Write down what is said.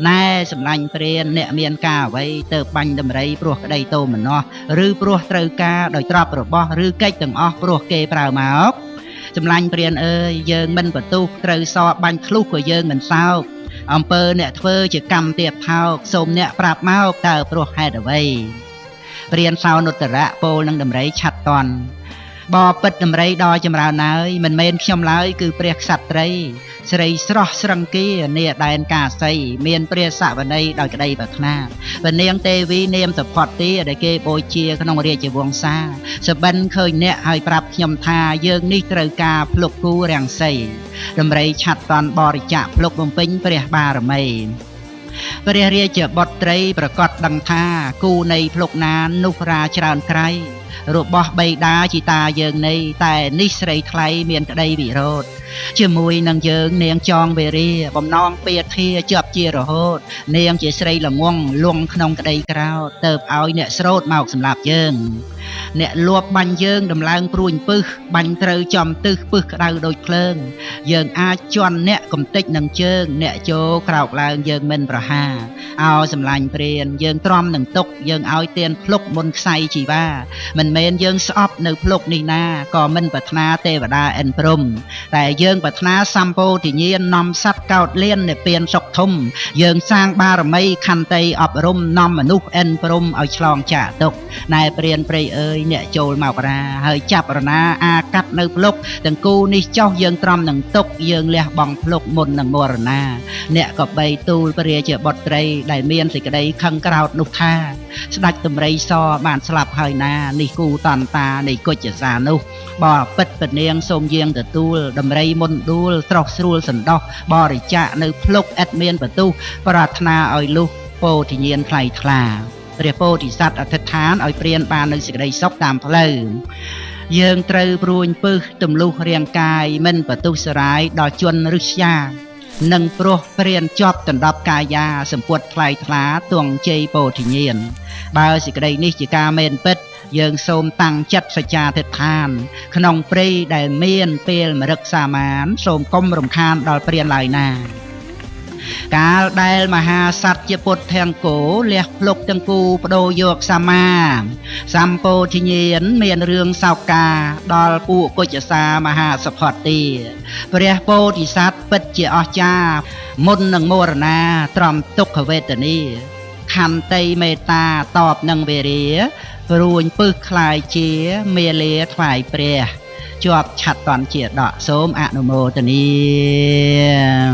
ណែសម្លាញ់ព្រានអ្នកមានការអ្វីទៅបាញ់ដំរីព្រោះក្តីតោមនោះឬព្រោះត្រូវការដោយទ្រព្យរបស់ឬកិច្ចទាំងអស់ព្រោះគេប្រើមកសម្លាញ់ព្រានអើយយើងមិនបន្ទុះត្រូវសបាញ់ឃ្លុះក៏យើងមិនសោកអំពើអ្នកធ្វើជាកម្មទៀតថោកសូមអ្នកប្រាប់មកតើព្រោះហេតុអ្វីព្រានសោនុត្តរៈពោលនឹងដំរីឆាត់តន់បពិតដំរីដល់ចម្រើនហើយមិនមែនខ្ញុំឡើយគឺព្រះក្សត្រីស្រីស្រស់ស្រង្គីនាដែនកាសីមានព្រះសវន័យដោយក្តីប្រាថ្នាព្រះនាងទេវីនាមសុផតទីដែលគេបូជាក្នុងរាជវង្សាសបិនឃើញអ្នកហើយប្រាប់ខ្ញុំថាយើងនេះត្រូវការភ្លុកគូរាំងសីដំរីឆាត់តន់បរិច្ចាគភ្លុកបំពេញព្រះបារមីព្រះរាជបុត្រីប្រកាសដឹងថាគូនៃភ្លុកណានោះរាច្រើនក្រៃរបស់បៃតាជីតាយើងនៃតែនេះស្រីថ្លៃមានក្តីវិរោធជាមួយនឹងយើងនាងចងវេរាបំណងពាធាជាប់ជារហូតនាងជាស្រីល្ងងលងក្នុងក្តីក្រោធទៅឲ្យអ្នកស្រោតមកសម្លាប់យើងអ្នកលួបបាញ់យើងដំឡើងព្រួញពឹសបាញ់ត្រូវចំទិសពឹសក្តៅដូចភ្លើងយើងអាចជន់អ្នកកំតិចនឹងជើងអ្នកជោក្រោកឡើងយើងមិនប្រហាអោសម្លាញ់ព្រានយើងទ្រាំនឹងទុកយើងឲ្យទៀនភ្លុកមុនខ្សែជីវ៉ាមិនមែនយើងស្អប់នៅភ្លុកនេះណាក៏មិនប្រាថ្នាទេវតាអិនព្រំតែយើងប្រាថ្នាសម្ពោធិញ្ញាណនាំសត្វកោតលៀននិព្វានសុខធំយើងសាងបារមីខន្តីអប់រំនាំមនុស្សអិនព្រំឲ្យឆ្លងចាកទុក្ខណែព្រានព្រៃអើយអ្នកចូលមករាហើយចាប់រណាអាកាត់នៅភ្លុកទាំងគូនេះចោះយើងទ្រាំនឹងទុកយើងលះបង់ភ្លុកមុននឹងមរណាអ្នកក៏បីទូលព្រះរាជាបុត្រីដែលមានសេចក្តីខឹងក្រោធនោះថាស្ដេចដំរីសបានស្លាប់ហើយណានេះគូតន្តានៃគុជសានោះបពិតពនាងសូមយាងទទួលដំរីមុនដួលស្រស់ស្រួលសន្តោសបរិច្ចាគនៅភ្លុកឥតមានបន្ទុះប្រាថ្នាឲ្យលុះពោធិញ្ញាណថ្លៃថ្លាព្រះពោធិសត្វអធិដ្ឋានឲ្យព្រានបាននៅសេចក្តីសុខតាមផ្លូវយើងត្រូវព្រួញពឹសទម្លុះរាងកាយមិនបន្ទុះសរាយដល់ជន់ឫស្យានឹងព្រោះព្រានជាប់ដណ្ដប់កាយាសម្ពុតថ្លៃថ្លាទងជ័យពោធិញ្ញាណបើសេចក្តីនេះជាការមែនពិតយើងសូមតាំងចិត្តសច្ចាធិដ្ឋានក្នុងព្រៃដែលមានពេលមរឹកសាមានសូមកុំរំខានដល់ព្រានឡើយណាកាលដែលមហាសត្វជាពុទ្ធអង្គោលះភ្លុកទាំងគូបដូរយកសាមាសម្ពោធិញ្ញាណមានរឿងសោកាដល់ពួកគុជសាមហាសភត្ទីព្រះពោធិសត្វពិតជាអស្ចារ្យមុននឹងមរណាទ្រាំទុក្ខវេទនាខន្តីមេត្តាតបនឹងវេរារួញពឹសខ្លាយជាមេលាថ្វាយព្រះជាប់ឆាត់តន់ជាដកសូមអនុមោទនា